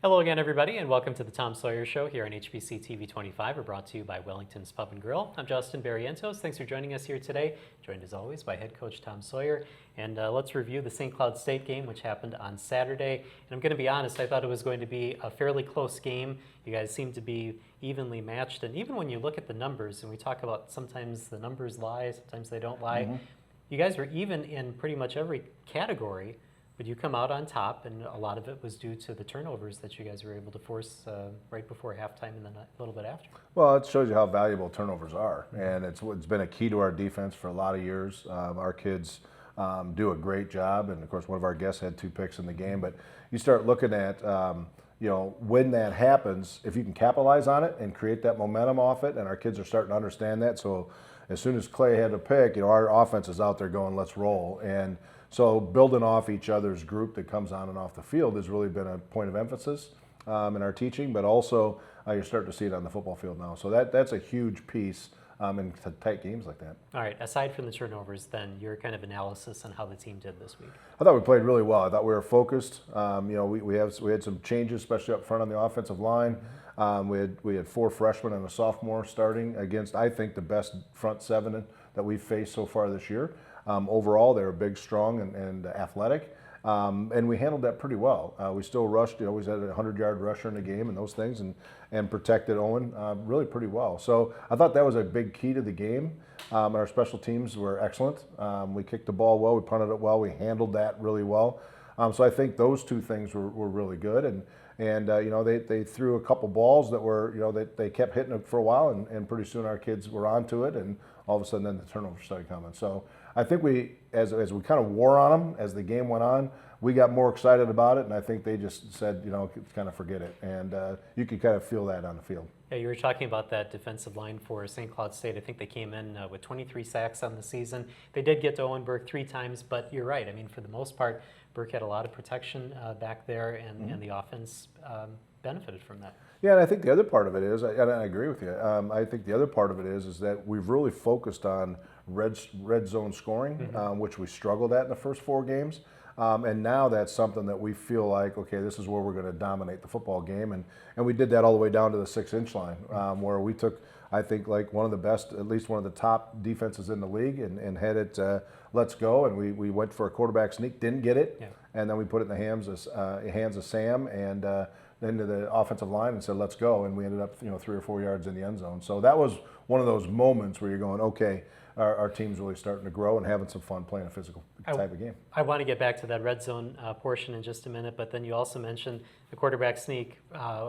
Hello again, everybody, and welcome to the Tom Sawyer Show here on HBC TV 25. We're brought to you by Wellington's Pub and Grill. I'm Justin Barrientos. Thanks for joining us here today. Joined as always by head coach Tom Sawyer. And let's review the St. Cloud State game, which happened on Saturday. And I'm going to be honest, I thought it was going to be a fairly close game. You guys seem to be evenly matched. And even when you look at the numbers, and we talk about sometimes the numbers lie, sometimes they don't lie, you guys were even in pretty much every category. But you come out on top, and a lot of it was due to the turnovers that you guys were able to force right before halftime and then a little bit after. Well, it shows you how valuable turnovers are, and it's been a key to our defense for a lot of years. Our kids do a great job, and of course, one of our guests had 2 picks in the game. But you start looking at, when that happens, if you can capitalize on it and create that momentum off it, and our kids are starting to understand that. So as soon as Clay had a pick, our offense is out there going, let's roll. And so building off each other's group that comes on and off the field has really been a point of emphasis in our teaching, but also you're starting to see it on the football field now. So that's a huge piece in tight games like that. All right, aside from the turnovers, then, your kind of analysis on how the team did this week. I thought we played really well. I thought we were focused. We had some changes, especially up front on the offensive line. We had 4 freshmen and a sophomore starting against, I think, the best front 7 that we've faced so far this year. Overall, they were big, strong, and athletic, and we handled that pretty well. We still rushed, always had a 100-yard rusher in the game and those things, and protected Owen really pretty well. So I thought that was a big key to the game. Our special teams were excellent. We kicked the ball well, we punted it well, we handled that really well. So I think those 2 things were really good, and they threw a couple balls that were, they kept hitting it for a while, and pretty soon our kids were onto it, and all of a sudden then the turnovers started coming. So I think as we kind of wore on them as the game went on, we got more excited about it, and I think they just said, kind of forget it, and you could kind of feel that on the field. Yeah, you were talking about that defensive line for St. Cloud State. I think they came in with 23 sacks on the season. They did get to Owen Burke 3 times, but you're right. I mean, for the most part, Burke had a lot of protection back there, and the offense benefited from that. Yeah, and I think the other part of it is, and I agree with you, I think the other part of it is that we've really focused on red zone scoring, which we struggled at in the first 4 games. And now that's something that we feel like, okay, this is where we're going to dominate the football game. And we did that all the way down to the 6-inch line, where we took, I think, like one of the best, at least one of the top defenses in the league, and had it, let's go. And we went for a quarterback sneak, didn't get it. Yeah. And then we put it in the hands of Sam and then to the offensive line and said, let's go. And we ended up, 3 or 4 yards in the end zone. So that was one of those moments where you're going, okay, our team's really starting to grow and having some fun playing a physical type of game. I want to get back to that red zone portion in just a minute, but then you also mentioned the quarterback sneak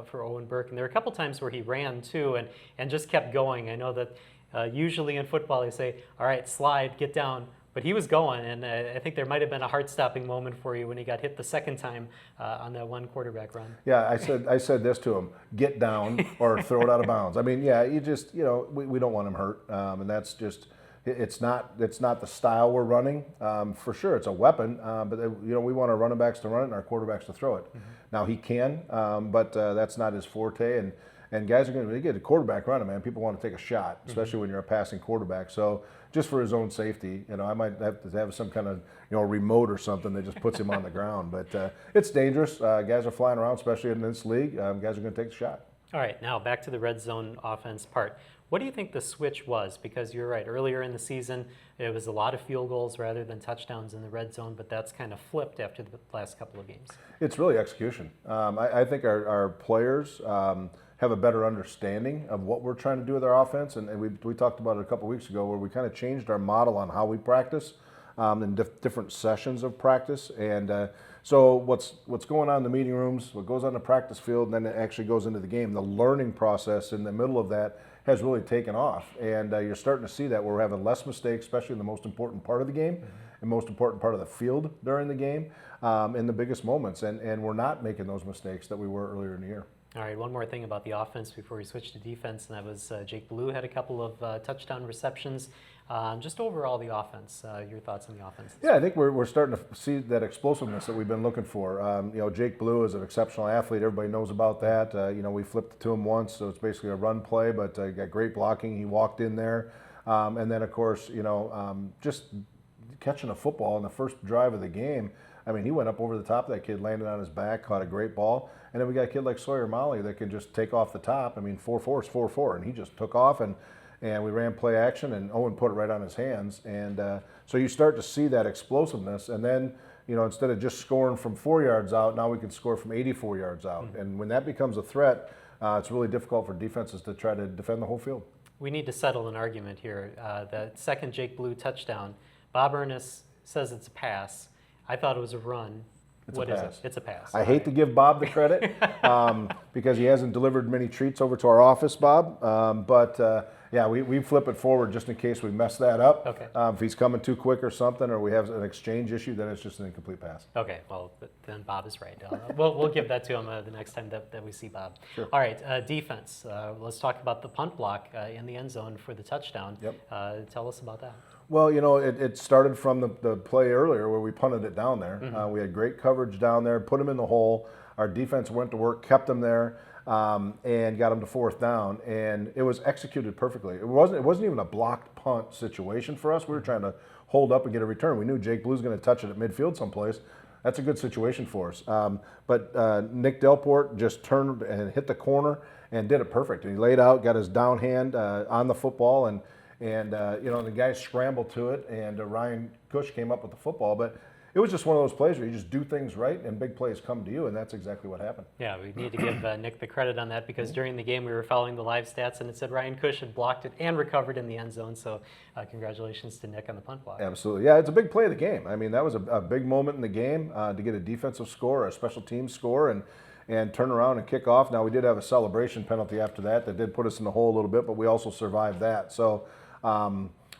for Owen Burke. And there were a couple times where he ran too and just kept going. I know that usually in football they say, all right, slide, get down. But he was going, and I think there might have been a heart-stopping moment for you when he got hit the second time on that one quarterback run. Yeah, I said this to him: get down or throw it out of bounds. I mean, yeah, you just we don't want him hurt, and that's just it's not the style we're running. For sure, it's a weapon, but we want our running backs to run it and our quarterbacks to throw it. Now he can, but that's not his forte, and guys are going to get a quarterback running, man. People want to take a shot, especially when you're a passing quarterback. So just for his own safety, I might have to have some kind of remote or something that just puts him on the ground. But it's dangerous. Guys are flying around, especially in this league. Guys are going to take the shot. All right, now back to the red zone offense part. What do you think the switch was? Because you're right, earlier in the season, it was a lot of field goals rather than touchdowns in the red zone, but that's kind of flipped after the last couple of games. It's really execution. I think our players have a better understanding of what we're trying to do with our offense, and we talked about it a couple weeks ago where we kind of changed our model on how we practice in different sessions of practice. And so what's going on in the meeting rooms, what goes on the practice field, and then it actually goes into the game. The learning process in the middle of that has really taken off, and you're starting to see that we're having less mistakes, especially in the most important part of the game, and most important part of the field during the game, in the biggest moments, and we're not making those mistakes that we were earlier in the year. All right, one more thing about the offense before we switch to defense, and that was Jake Ballou had a couple of touchdown receptions. Just overall, the offense, your thoughts on the offense? Yeah, I think we're starting to see that explosiveness that we've been looking for. Jake Ballou is an exceptional athlete. Everybody knows about that. We flipped it to him once, so it's basically a run play, but got great blocking. He walked in there. And then, of course, just catching a football in the first drive of the game. I mean, he went up over the top of that kid, landed on his back, caught a great ball. And then we got a kid like Sawyer that can just take off the top. I mean, 4-4 is 4-4, and he just took off, and we ran play action, and Owen put it right on his hands. And so you start to see that explosiveness, and then, instead of just scoring from 4 yards out, now we can score from 84 yards out. Mm-hmm. And when that becomes a threat, it's really difficult for defenses to try to defend the whole field. We need to settle an argument here. The second Jake Blue touchdown, Bob Ernest says it's a pass. I thought it was a run. What is it? It's a pass. I hate to give Bob the credit because he hasn't delivered many treats over to our office, Bob. But we flip it forward just in case we mess that up. Okay. If he's coming too quick or something, or we have an exchange issue, then it's just an incomplete pass. Okay, well, then Bob is right. We'll give that to him the next time that we see Bob. Sure. All right, defense. Let's talk about the punt block in the end zone for the touchdown. Yep. Tell us about that. Well, it started from the play earlier where we punted it down there. Mm-hmm. We had great coverage down there, put him in the hole. Our defense went to work, kept him there, and got him to fourth down. And it was executed perfectly. It wasn't even a blocked punt situation for us. We were trying to hold up and get a return. We knew Jake Blue's going to touch it at midfield someplace. That's a good situation for us. But Nick Delport just turned and hit the corner and did it perfect. And he laid out, got his down hand on the football, and the guys scrambled to it, and Ryan Cush came up with the football. But it was just one of those plays where you just do things right, and big plays come to you, and that's exactly what happened. Yeah, we need to give Nick the credit on that because during the game we were following the live stats, and it said Ryan Cush had blocked it and recovered in the end zone. So congratulations to Nick on the punt block. Absolutely. Yeah, it's a big play of the game. I mean, that was a big moment in the game to get a defensive score, a special teams score, and turn around and kick off. Now, we did have a celebration penalty after that did put us in the hole a little bit, but we also survived that. So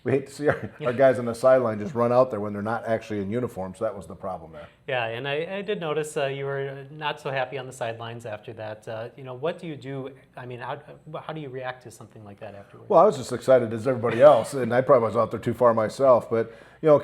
we hate to see our guys on the sideline just run out there when they're not actually in uniform, so that was the problem there. Yeah, and I did notice you were not so happy on the sidelines after that. What do you do? I mean, how do you react to something like that afterwards? Well, I was just excited as everybody else, and I probably was out there too far myself. But,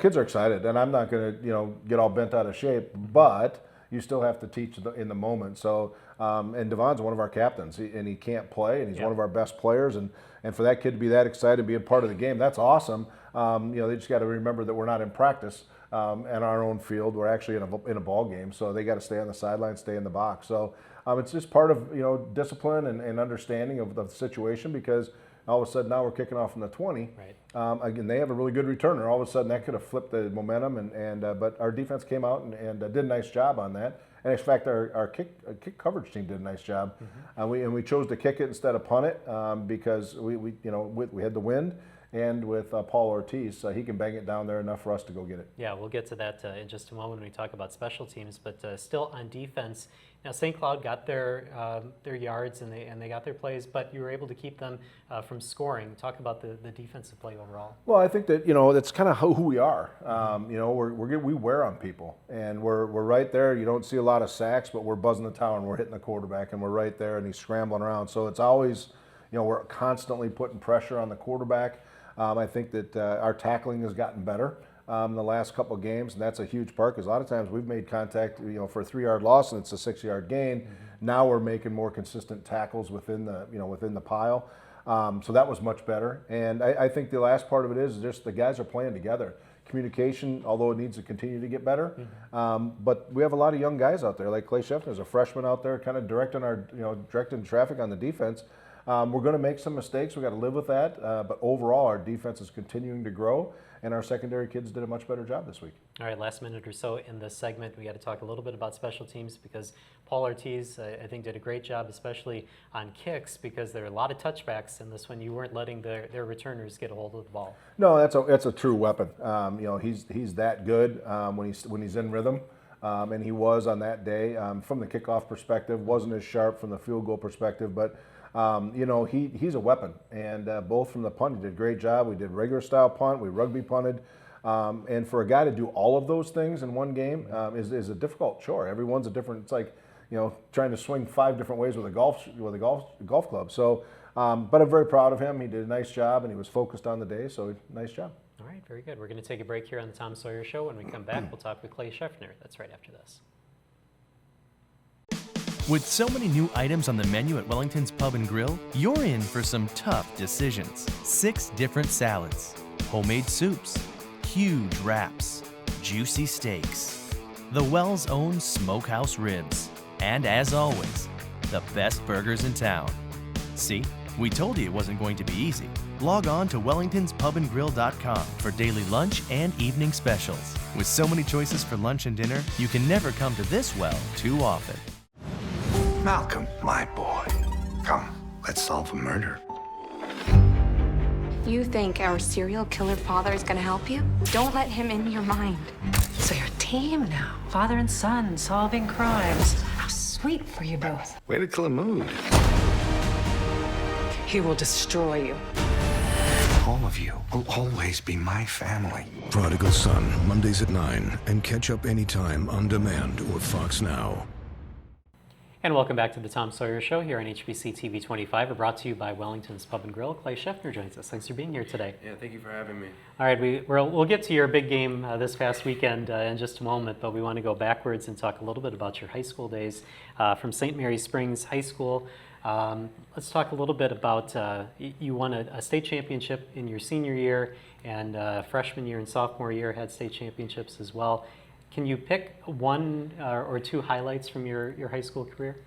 kids are excited, and I'm not going to, get all bent out of shape, but you still have to teach in the moment. So, and Devon's one of our captains, and he can't play, and he's one of our best players, and for that kid to be that excited to be a part of the game, that's awesome. They just got to remember that we're not in practice at our own field. We're actually in a ball game, so they got to stay on the sideline, stay in the box. So it's just part of discipline and understanding of the situation, because all of a sudden now we're kicking off from the 20. Right. Again, they have a really good returner. All of a sudden that could have flipped the momentum, but our defense came out and did a nice job on that. And in fact, our kick coverage team did a nice job. Mm-hmm. We chose to kick it instead of punt it because we had the wind, and with Paul Ortiz, he can bang it down there enough for us to go get it. Yeah, we'll get to that in just a moment when we talk about special teams. But still on defense, now St. Cloud got their yards and they got their plays, but you were able to keep them from scoring. Talk about the defensive play overall. Well, I think that that's kind of who we are. We wear on people, and we're right there. You don't see a lot of sacks, but we're buzzing the tower and we're hitting the quarterback, and we're right there, and he's scrambling around. So it's always, we're constantly putting pressure on the quarterback. I think that our tackling has gotten better the last couple of games, and that's a huge part because a lot of times we've made contact, for a 3-yard loss and it's a 6-yard gain. Mm-hmm. Now we're making more consistent tackles within the pile. So that was much better. And I think the last part of it is just the guys are playing together. Communication, although it needs to continue to get better, but we have a lot of young guys out there, like Clay Scheffner's a freshman out there, kind of directing traffic on the defense. We're going to make some mistakes. We've got to live with that. But overall, our defense is continuing to grow, and our secondary kids did a much better job this week. All right, last minute or so in this segment, we got to talk a little bit about special teams because Paul Ortiz, I think, did a great job, especially on kicks, because there are a lot of touchbacks in this one. You weren't letting their returners get a hold of the ball. No, that's a true weapon. He's that good when he's in rhythm. And he was on that day. From the kickoff perspective, wasn't as sharp from the field goal perspective, but he's a weapon. And both from the punt, he did a great job. We did regular style punt, we rugby punted. And for a guy to do all of those things in one game is a difficult chore. Everyone's a different. It's like trying to swing 5 different ways with a golf club. So, but I'm very proud of him. He did a nice job, and he was focused on the day. So nice job. All right, very good. We're going to take a break here on the Tom Sawyer Show. When we come back, we'll talk with Clay Scheffner. That's right after this. With so many new items on the menu at Wellington's Pub and Grill, you're in for some tough decisions. 6 different salads, homemade soups, huge wraps, juicy steaks, the Wells' own smokehouse ribs, and as always, the best burgers in town. See, we told you it wasn't going to be easy. Log on to wellingtonspubandgrill.com for daily lunch and evening specials. With so many choices for lunch and dinner, you can never come to this well too often. Malcolm, my boy. Come, let's solve a murder. You think our serial killer father is gonna help you? Don't let him in your mind. So you're a team now. Father and son solving crimes. How sweet for you both. Way to kill a mood. He will destroy you. All of you will always be my family. Prodigal Son, Mondays at 9, and catch up anytime on demand or Fox Now. And welcome back to the Tom Sawyer Show here on HBC TV 25. We're brought to you by Wellington's Pub and Grill. Clay Scheffner joins us. Thanks for being here today. Yeah, thank you for having me. All right, we'll get to your big game this past weekend in just a moment, but we want to go backwards and talk a little bit about your high school days from St. Mary Springs High School. Let's talk a little bit about you won a state championship in your senior year, and freshman year and sophomore year had state championships as well. Can you pick one or two highlights from your high school career?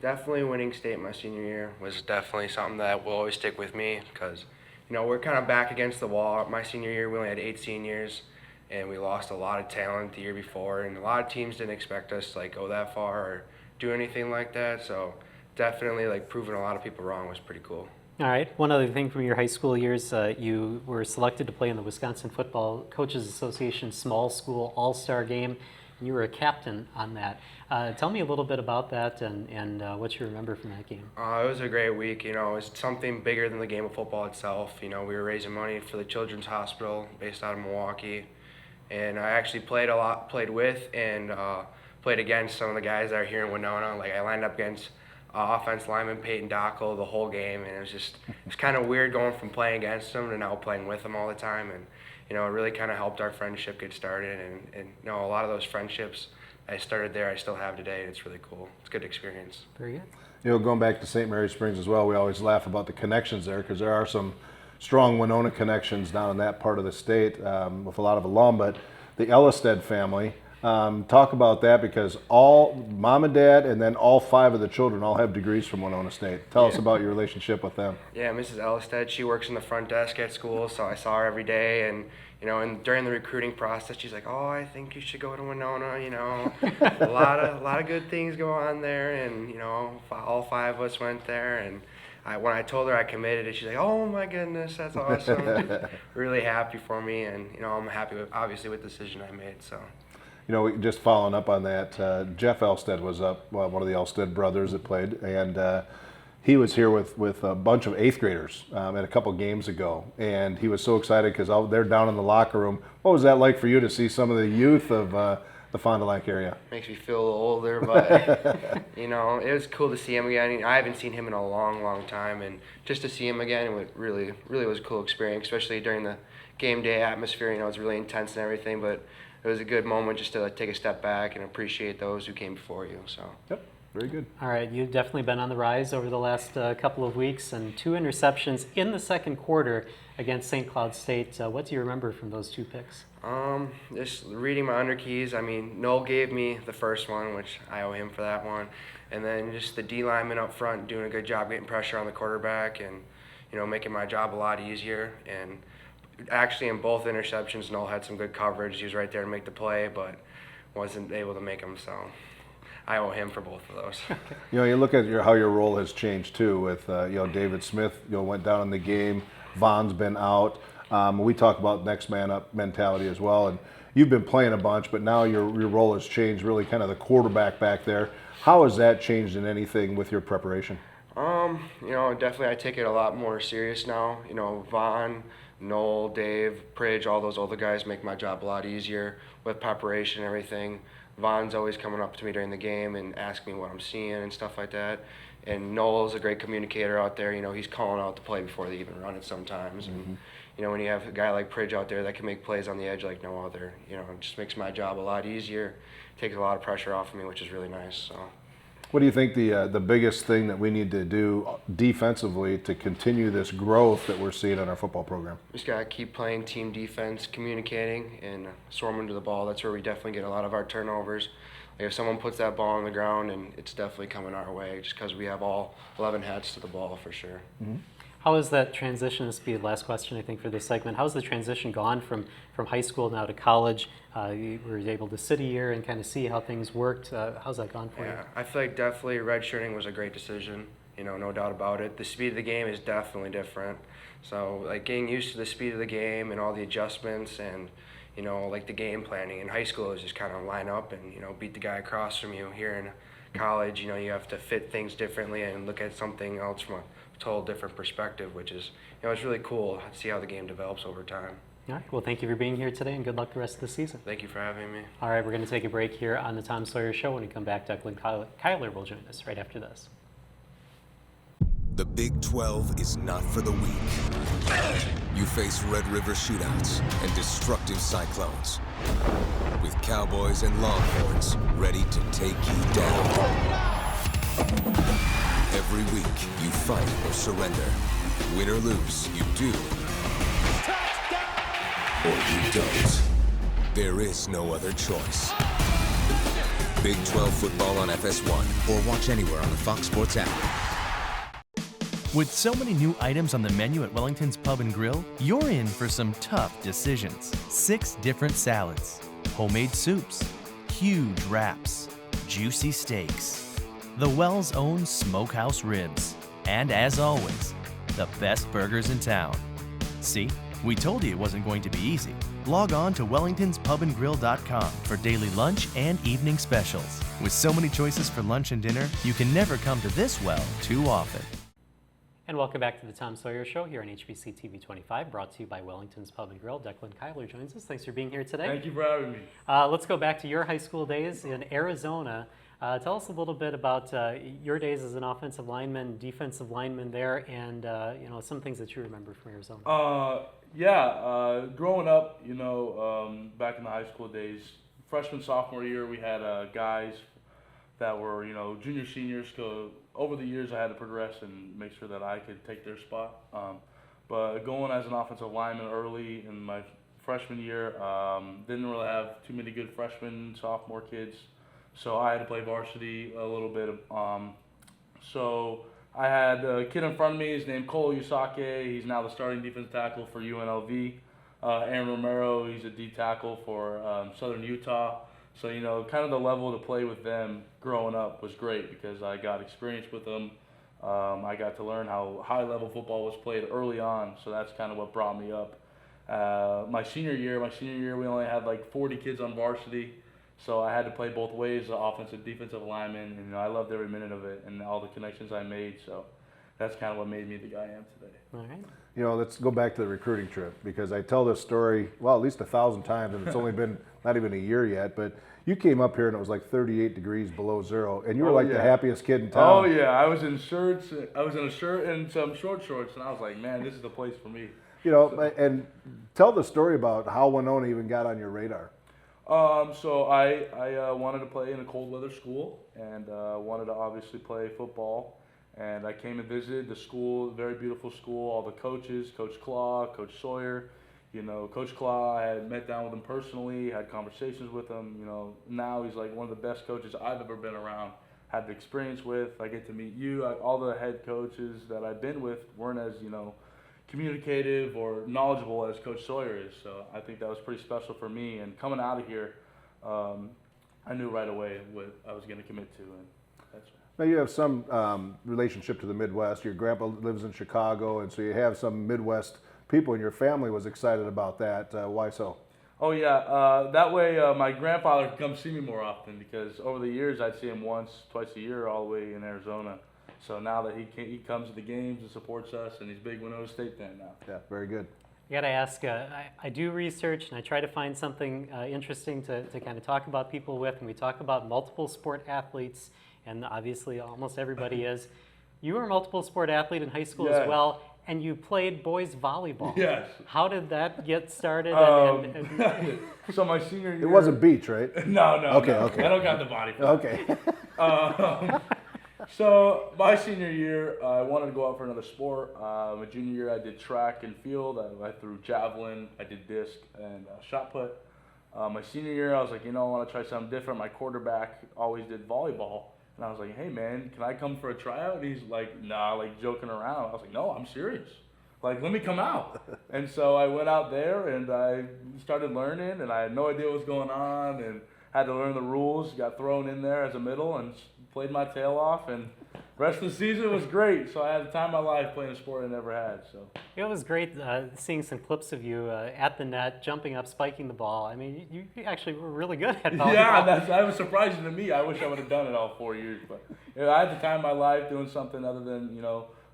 Definitely winning state my senior year was definitely something that will always stick with me because, we're kind of back against the wall. My senior year, we only had 8 seniors, and we lost a lot of talent the year before, and a lot of teams didn't expect us to go that far or do anything like that. So definitely proving a lot of people wrong was pretty cool. All right. One other thing from your high school years, you were selected to play in the Wisconsin Football Coaches Association Small School All-Star Game, and you were a captain on that. Tell me a little bit about that and what you remember from that game. It was a great week. It was something bigger than the game of football itself. We were raising money for the Children's Hospital based out of Milwaukee, and I actually played with and played against some of the guys that are here in Winona. I lined up against offense lineman Peyton Dockel the whole game, and it was kind of weird going from playing against him to now playing with him all the time, and it really kind of helped our friendship get started, and a lot of those friendships I started there I still have today, and it's really cool. It's a good experience. Very good. Going back to St. Mary Springs as well, we always laugh about the connections there because there are some strong Winona connections down in that part of the state with a lot of alum, but the Ellisted family. Talk about that because all mom and dad and then all 5 of the children all have degrees from Winona State. Tell us about your relationship with them. Yeah, Mrs. Ellisted, she works in the front desk at school, so I saw her every day, and and during the recruiting process, she's like, "Oh, I think you should go to Winona." A lot of good things go on there, and all 5 of us went there, and when I told her I committed, she's like, "Oh my goodness, that's awesome!" Really happy for me, and I'm happy obviously with the decision I made. So. Just following up on that, Jeff Elstead was one of the Elstead brothers that played, and he was here with a bunch of 8th graders at a couple games ago, and he was so excited because they're down in the locker room. What was that like for you to see some of the youth of the Fond du Lac area? Makes me feel a little older, but it was cool to see him again. I haven't seen him in a long time, and just to see him again, it really was a cool experience, especially during the game day atmosphere. It was really intense and everything, but it was a good moment just to take a step back and appreciate those who came before you. So. Yep, very good. All right, you've definitely been on the rise over the last couple of weeks, and 2 interceptions in the second quarter against St. Cloud State. What do you remember from those 2 picks? Just reading my underkeys. Noel gave me the first one, which I owe him for that one, and then just the D lineman up front doing a good job getting pressure on the quarterback and making my job a lot easier. And actually, in both interceptions, Noel had some good coverage. He was right there to make the play, but wasn't able to make them. So I owe him for both of those. You look at how your role has changed too. With David Smith, went down in the game. Vaughn's been out. We talk about next man up mentality as well. And you've been playing a bunch, but now your role has changed. Really, kind of the quarterback back there. How has that changed in anything with your preparation? Definitely I take it a lot more serious now. Vaughn, Noel, Dave, Pridge, all those older guys make my job a lot easier with preparation and everything. Vaughn's always coming up to me during the game and asking me what I'm seeing and stuff like that. And Noel's a great communicator out there. He's calling out the play before they even run it sometimes. And when you have a guy like Pridge out there that can make plays on the edge like no other, it just makes my job a lot easier. Takes a lot of pressure off of me, which is really nice. So. What do you think the biggest thing that we need to do defensively to continue this growth that we're seeing in our football program? Just gotta keep playing team defense, communicating, and swarming to the ball. That's where we definitely get a lot of our turnovers. Like if someone puts that ball on the ground, and it's definitely coming our way, just because we have all 11 heads to the ball for sure. Mm-hmm. How has that transition, this will be the last question I think for this segment, how's the transition gone from high school now to college? You were able to sit a year and kind of see how things worked. How's that gone for you? Yeah, I feel like definitely redshirting was a great decision, no doubt about it. The speed of the game is definitely different. So like getting used to the speed of the game and all the adjustments and, like the game planning. In high school is just kind of line up and, beat the guy across from you. Here in college, you have to fit things differently and look at something else from a total different perspective, which is, it's really cool to see how the game develops over time. All right, well, thank you for being here today, and good luck the rest of the season. Thank you for having me. All right, we're going to take a break here on the Tom Sawyer Show. When we come back, Declan Kyler will join us right after this. The Big 12 is not for the weak. You face Red River shootouts and destructive cyclones, with Cowboys and Longhorns ready to take you down. Every week, you fight or surrender. Win or lose, you do. Or you don't. There is no other choice. Big 12 football on FS1, or watch anywhere on the Fox Sports app. With so many new items on the menu at Wellington's Pub and Grill, you're in for some tough decisions. 6 different salads, homemade soups, huge wraps, juicy steaks, the Wells' own smokehouse ribs, and as always, the best burgers in town. See? We told you it wasn't going to be easy. Log on to wellingtonspubandgrill.com for daily lunch and evening specials. With so many choices for lunch and dinner, you can never come to this well too often. And welcome back to the Tom Sawyer Show here on HBC TV 25, brought to you by Wellington's Pub and Grill. Declan Kyler joins us. Thanks for being here today. Thank you for having me. Let's go back to your high school days in Arizona. Tell us a little bit about your days as an offensive lineman, defensive lineman there, and some things that you remember from Arizona. Growing up, back in the high school days, freshman, sophomore year, we had guys that were, junior, seniors. So over the years, I had to progress and make sure that I could take their spot. But going as an offensive lineman early in my freshman year, didn't really have too many good freshmen, sophomore kids. So I had to play varsity a little bit. So I had a kid in front of me. His name Cole Usake. He's now the starting defensive tackle for UNLV. Aaron Romero. He's a D tackle for Southern Utah. So kind of the level to play with them growing up was great because I got experience with them. I got to learn how high-level football was played early on. So that's kind of what brought me up. My senior year, we only had like 40 kids on varsity. So I had to play both ways, offensive, defensive lineman, and I loved every minute of it and all the connections I made. So that's kind of what made me the guy I am today. All right. Let's go back to the recruiting trip because I tell this story, at least 1,000 times, and it's only been not even a year yet, but you came up here and it was like 38 degrees below zero, and you were the happiest kid in town. Oh, yeah. I was in a shirt and some short shorts, and I was like, man, this is the place for me. And tell the story about how Winona even got on your radar. So I wanted to play in a cold weather school and wanted to obviously play football. And I came and visited the school, very beautiful school, all the coaches, Coach Claw, Coach Sawyer. Coach Claw, I had met down with him personally, had conversations with him. Now he's like one of the best coaches I've ever been around, had the experience with. I get to meet you. All the head coaches that I've been with weren't as, communicative or knowledgeable as Coach Sawyer is. So I think that was pretty special for me. And coming out of here, I knew right away what I was going to commit to. And that's Now you have some relationship to the Midwest. Your grandpa lives in Chicago, and so you have some Midwest people in your family. Was excited about that. Why so? Oh yeah, that way my grandfather could come see me more often because over the years I'd see him once, twice a year all the way in Arizona. So now that he comes to the games and supports us, and he's a big Winona State fan now. Yeah, very good. I got to ask, I do research and I try to find something interesting to kind of talk about people with, and we talk about multiple sport athletes, and obviously almost everybody is. You were a multiple sport athlete in high school as well, and you played boys volleyball. Yes. How did that get started? So my senior year. It wasn't beach, right? No. Okay. I don't got the body for Okay. So my senior year, I wanted to go out for another sport. My junior year, I did track and field. I threw javelin, I did disc, and shot put. My senior year, I was like, I want to try something different. My quarterback always did volleyball. And I was like, hey, man, can I come for a tryout? And he's like, nah, like joking around. I was like, no, I'm serious. Like, let me come out. And so I went out there and I started learning, and I had no idea what was going on and had to learn the rules. Got thrown in there as a middle and played my tail off, and the rest of the season was great. So I had the time of my life playing a sport I never had. So It was great seeing some clips of you at the net, jumping up, spiking the ball. I mean, you actually were really good at volleyball. Yeah, that was surprising to me. I wish I would have done it all 4 years. But I had the time of my life doing something other than,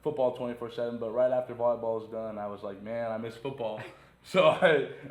football 24/7. But right after volleyball was done, I was like, man, I miss football. So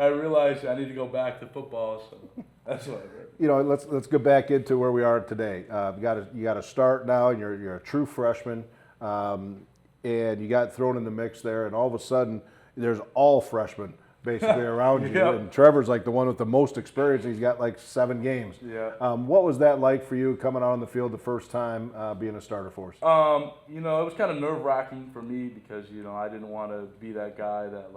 I realized I need to go back to football. So that's what I did. Let's go back into where we are today. You got to start now, and you're a true freshman, and you got thrown in the mix there, and all of a sudden there's all freshmen basically around you, Yep. and Trevor's like the one with the most experience. He's got like 7 games. Yeah. What was that like for you coming out on the field the first time being a starter for us? It was kind of nerve-wracking for me because I didn't want to be that guy that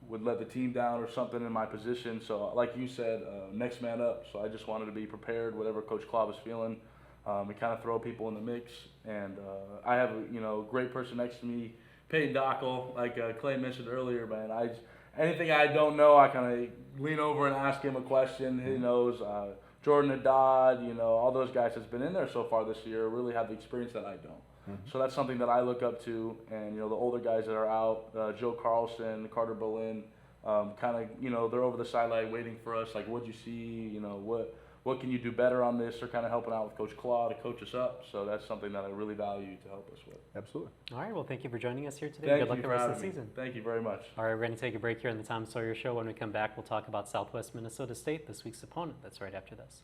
would let the team down or something in my position. So like you said, next man up. So I just wanted to be prepared, whatever Coach Claw was feeling, and kind of throw people in the mix. And I have a great person next to me, Peyton Dockel, like Clay mentioned earlier, man. Anything I don't know, I kind of lean over and ask him a question. He knows. Jordan Haddad, all those guys that's been in there so far this year really have the experience that I don't. So that's something that I look up to, and the older guys that are out, Joe Carlson, Carter Boleyn, kind of they're over the sideline waiting for us. Like, what'd you see? What can you do better on this? They're kind of helping out with Coach Claw to coach us up. So that's something that I really value to help us with. Absolutely. All right, well, thank you for joining us here today. Thank Good luck you the for rest of having the me. season. Thank you very much. All right, we're going to take a break here on the Tom Sawyer Show. When we come back, we'll talk about Southwest Minnesota State, this week's opponent. That's right after this.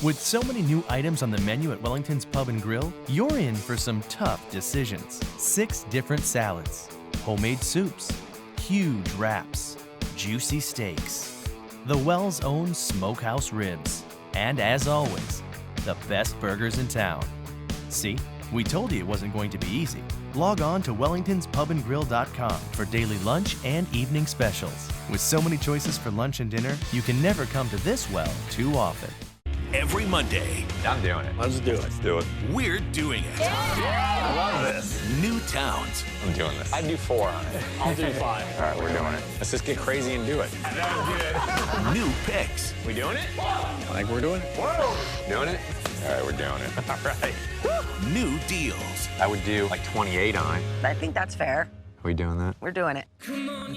With so many new items on the menu at Wellington's Pub and Grill, you're in for some tough decisions. 6 different salads, homemade soups, huge wraps, juicy steaks, the Wells' own smokehouse ribs, and as always, the best burgers in town. See, we told you it wasn't going to be easy. Log on to wellingtonspubandgrill.com for daily lunch and evening specials. With so many choices for lunch and dinner, you can never come to this well too often. Every Monday, I'm doing it. Let's do it. Let's do it. We're doing it. I love this. New towns. I'm doing this. I'd do 4 on it. I'll do 5. All right, we're doing it. Let's just get crazy and do it. New picks. We doing it? I think we're doing it. Whoa! Doing it? All right, we're doing it. All right. New deals. I would do like 28 on it. I think that's fair. Are we doing that? We're doing it.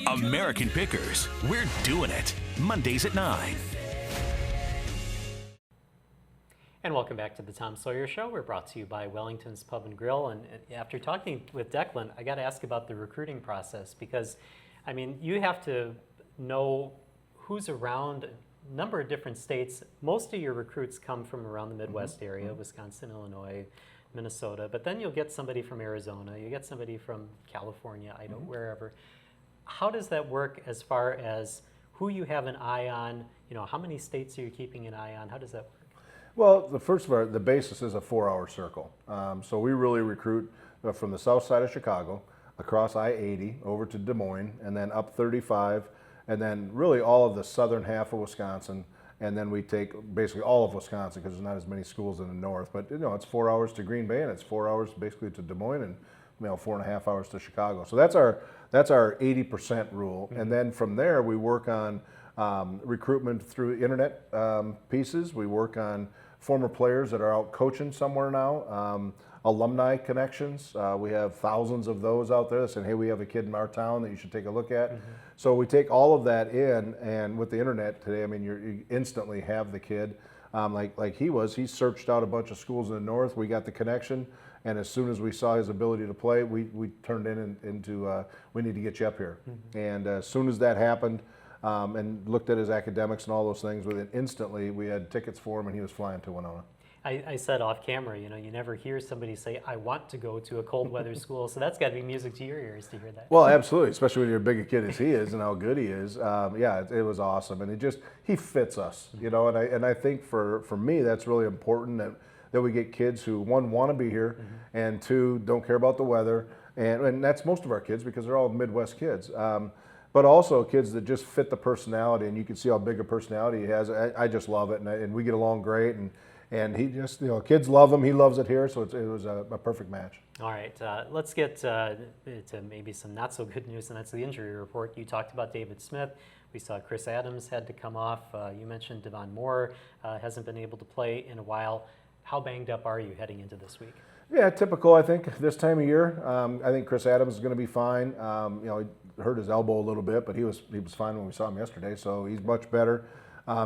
American Pickers. We're doing it. Mondays at 9. And welcome back to the Tom Sawyer Show. We're brought to you by Wellington's Pub and Grill. And after talking with Declan, I got to ask about the recruiting process because, I mean, you have to know who's around a number of different states. Most of your recruits come from around the Midwest area, Wisconsin, Illinois, Minnesota. But then you'll get somebody from Arizona. You get somebody from California, Idaho, wherever. How does that work as far as who you have an eye on? How many states are you keeping an eye on? How does that work? Well, the basis is a 4-hour circle. So we really recruit from the south side of Chicago, across I-80, over to Des Moines, and then up 35, and then really all of the southern half of Wisconsin, and then we take basically all of Wisconsin because there's not as many schools in the north. But it's 4 hours to Green Bay, and it's 4 hours basically to Des Moines, and 4.5 hours to Chicago. So that's our 80% rule, and then from there we work on recruitment through internet pieces. We work on former players that are out coaching somewhere now, alumni connections. We have thousands of those out there that saying, hey, we have a kid in our town that you should take a look at. So we take all of that in, and with the internet today, I mean, you instantly have the kid. Like he searched out a bunch of schools in the north. We got the connection, and as soon as we saw his ability to play, we turned into we need to get you up here. And as soon as that happened, and looked at his academics and all those things, with it instantly we had tickets for him, and he was flying to Winona. I said off camera, you never hear somebody say, I want to go to a cold weather school, so that's got to be music to your ears to hear that. Well, absolutely, especially when you're a big a kid as he is and how good he is. Yeah, it was awesome, and he fits us, and I think for me that's really important that we get kids who, one, want to be here, and two, don't care about the weather. And that's most of our kids because they're all Midwest kids. But also kids that just fit the personality, and you can see how big a personality he has. I just love it, and we get along great. And he just, kids love him. He loves it here, so it was a perfect match. All right, let's get to maybe some not so good news, and that's the injury report. You talked about David Smith. We saw Chris Adams had to come off. You mentioned Devon Moore hasn't been able to play in a while. How banged up are you heading into this week? Yeah, typical, I think, this time of year. I think Chris Adams is going to be fine. He hurt his elbow a little bit, but he was fine when we saw him yesterday, so he's much better.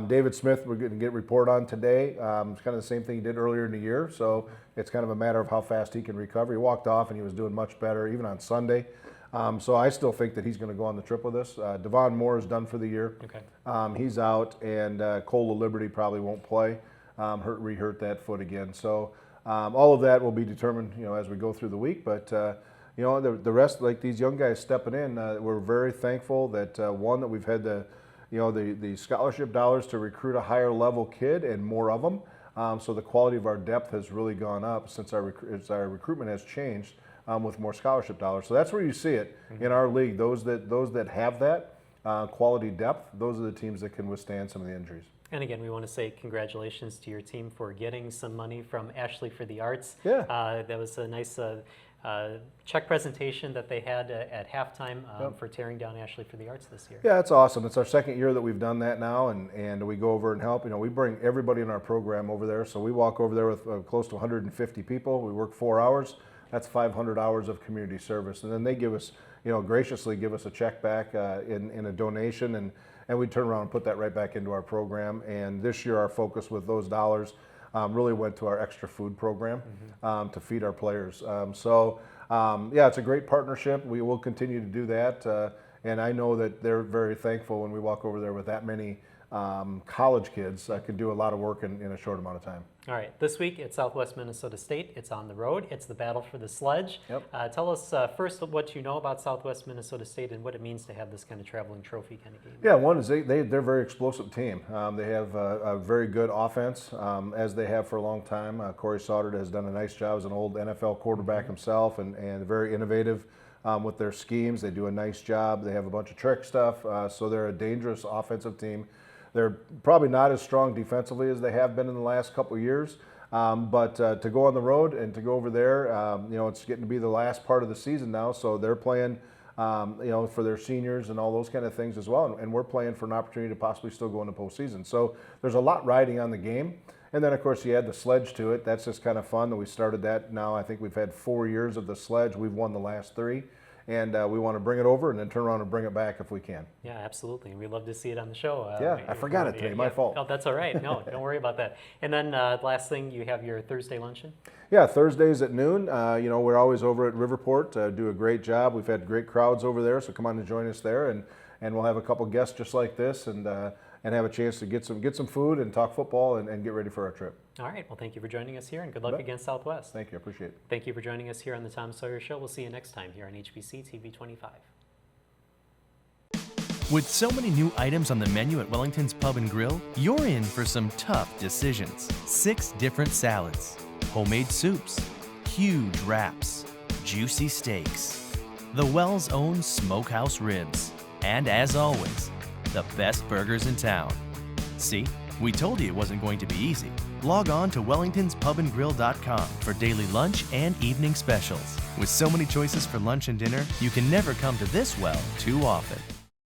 David Smith, we're going to get a report on today. It's kind of the same thing he did earlier in the year, so it's kind of a matter of how fast he can recover. He walked off and he was doing much better, even on Sunday. So I still think that he's going to go on the trip with us. Devon Moore is done for the year. Okay. He's out, and Cole Liberty probably won't play. Re-hurt that foot again. So all of that will be determined, as we go through the week. But the rest, like these young guys stepping in, we're very thankful that one, that we've had the scholarship dollars to recruit a higher level kid and more of them. So the quality of our depth has really gone up since our recruitment has changed with more scholarship dollars. So that's where you see it in our league. Those that have that quality depth, those are the teams that can withstand some of the injuries. And again, we want to say congratulations to your team for getting some money from Ashley for the Arts. Yeah. That was a nice check presentation that they had at halftime for tearing down Ashley for the Arts this year. Yeah, it's awesome. It's our second year that we've done that now, and we go over and help. We bring everybody in our program over there. So we walk over there with close to 150 people. We work 4 hours. That's 500 hours of community service. And then they give us, graciously give us a check back in a donation, and we turn around and put that right back into our program. And this year our focus with those dollars really went to our extra food program to feed our players. Yeah, it's a great partnership. We will continue to do that. And I know that they're very thankful when we walk over there with that many college kids that can do a lot of work in a short amount of time. All right, this week at Southwest Minnesota State, it's on the road. It's the battle for the sledge. Yep. Tell us first what you know about Southwest Minnesota State and what it means to have this kind of traveling trophy kind of game. Yeah, one is they're a very explosive team. They have a very good offense, as they have for a long time. Corey Sauter has done a nice job as an old NFL quarterback himself, and very innovative with their schemes. They do a nice job. They have a bunch of trick stuff, so they're a dangerous offensive team. They're probably not as strong defensively as they have been in the last couple of years, but to go on the road and to go over there, it's getting to be the last part of the season now, so they're playing, for their seniors and all those kind of things as well, and we're playing for an opportunity to possibly still go into postseason. So there's a lot riding on the game, and then of course you add the sledge to it. That's just kind of fun that we started that now. I think we've had 4 years of the sledge. We've won the last 3. And we want to bring it over and then turn around and bring it back if we can. Yeah, absolutely. We'd love to see it on the show. Yeah, I forgot it today. My fault. Oh, that's all right. No, don't worry about that. And then last thing, you have your Thursday luncheon? Yeah, Thursdays at noon. We're always over at Riverport. Do a great job. We've had great crowds over there, so come on and join us there. And we'll have a couple guests just like this and have a chance to get some food and talk football and get ready for our trip. All right. Well, thank you for joining us here, and good luck against Southwest. Thank you. I appreciate it. Thank you for joining us here on the Tom Sawyer Show. We'll see you next time here on HBC TV 25. With so many new items on the menu at Wellington's Pub and Grill, you're in for some tough decisions. 6 different salads, homemade soups, huge wraps, juicy steaks, the Wells' own smokehouse ribs, and as always, the best burgers in town. See, we told you it wasn't going to be easy. Log on to wellingtonspubandgrill.com for daily lunch and evening specials. With so many choices for lunch and dinner, you can never come to this well too often.